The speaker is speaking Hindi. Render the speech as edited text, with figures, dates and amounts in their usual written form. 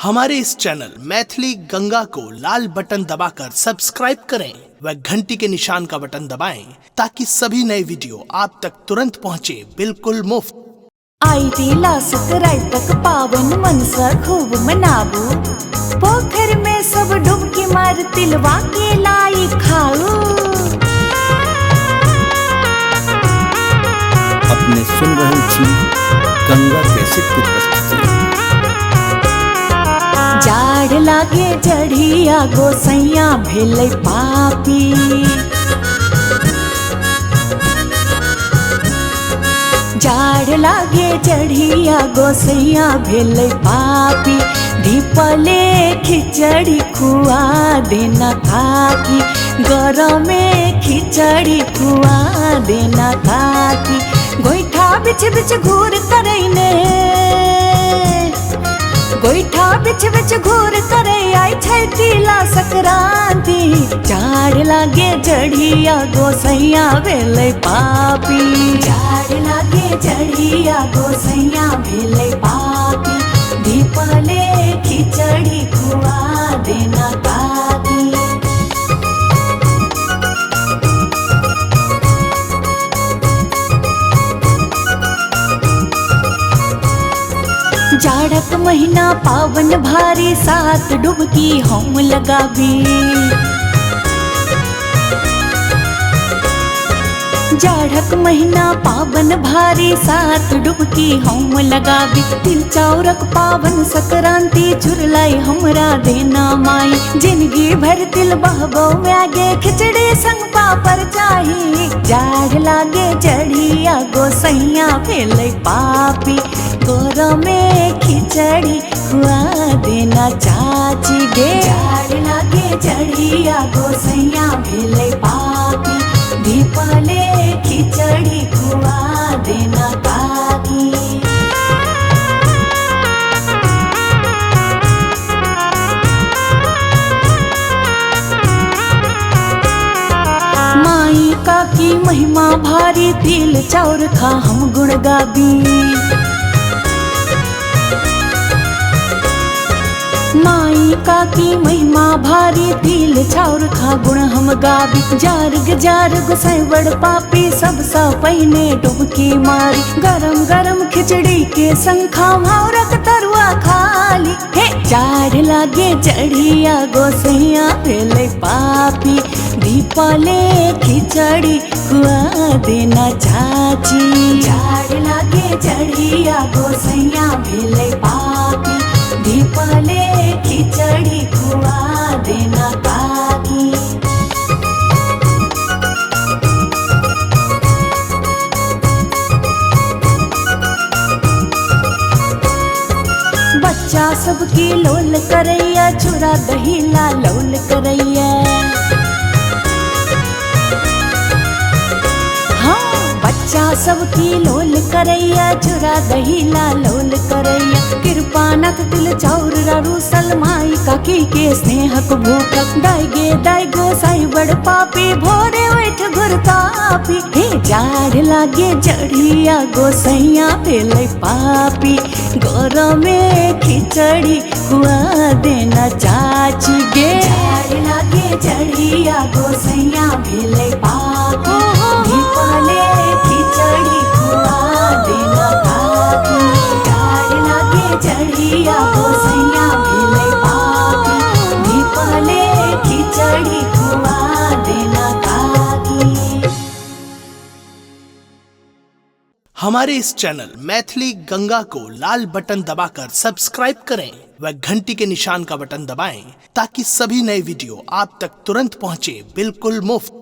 हमारे इस चैनल मैथिली गंगा को लाल बटन दबाकर सब्सक्राइब करें व घंटी के निशान का बटन दबाएं ताकि सभी नए वीडियो आप तक तुरंत पहुंचे बिल्कुल मुफ्त। आई तिला सकरातक पावन मनसा खूब मनाबू, पोखर में सब डुबकी मार तिलवा के लाई खाऊ। अपने सुन रहे छी गंगा कैसेट की प्रस्तुति। जाड़ लागे जड़िया गोसैया भेलै पापी, जाड़ लागे जड़िया गोसैया भेलै पापी। ढीपले खिचड़ी खुआ देना खाकी, गरमे खिचड़ी खुआ देना खाकी। गोइठा बिछ बिछ घूर करैने, गोइठा बिछ बिछ घूर करे आई छै तिला संक्रांति। जाड़ लागे जड़िया गोसैया भेलै पापी, जाड़ लागे जड़िया गोसैया भेलै पापी। ढीपले खिचड़ी खुआ देना खाकी। जाड़क महीना पावन भारी, सात डुबकी हम लगाबी। जाड़क महीना पावन भारी, सात डुबकी हम लगाबी। तिल चाउरक पावन संक्रांति चुरलाई हमरा देना माई। जिंदगी भर तिल बहबो आगे खिचड़ी संग पापड़ चाही। जाड़ लागे जड़िया गोसैया भेलै पापी, गरमे खिचड़ी खुआ देना चाची गे। जाड़ लागे जड़िया गोसैया भेलै पापी, ढीपले खिचड़ी खुआ देना काकी। माई काकी महिमा भारी, तिल चाउर खा हम गुण गाबी। माई काकी महिमा भारी, तिल चाउर खा गुण हम गाबी। जार्ग जार्ग गोसाई बड़ पापी, सबसा पहिने डुबकी मारी। गरम गरम खिचड़ी के संग खामौरक तरुआ खाली। हे जाड़ लागे जड़िया गोसैया भेलै पापी, ढीपले खिचड़ी खुआ देना चाची। जाड़ लागे जड़िया गोसैया भेलै पापी, ढीपले खिचड़ी खुआ देना काकी। बच्चा सबकी लोल करैया, चूड़ा दही ला लोल करैया। बच्चा सबकी लोल करैया, चूड़ा दही ला लोल करैया। कृपानक तिल चाउर रारू सलमाई काकी के स्नेहक भूखक। दाइगे दाइ गोसाई बड़ पापी, भोरे उठ घुर तापी। हे जाड़ लागे जड़िया गोसैया भेलै पापी, गरमे खिचड़ी खुआ देना चाची गे। जाड़ लागे जड़िया गोसैया भेलै पापी, ढीपले खिचड़ी खुआ देना काकी। जाड़ लागे जड़िया गोसैया भेलै पापी, ढीपले खिचड़ी खुआ देना काकी। हमारे इस चैनल मैथिली गंगा को लाल बटन दबाकर सब्सक्राइब करें व घंटी के निशान का बटन दबाएं ताकि सभी नए वीडियो आप तक तुरंत पहुंचे बिल्कुल मुफ्त।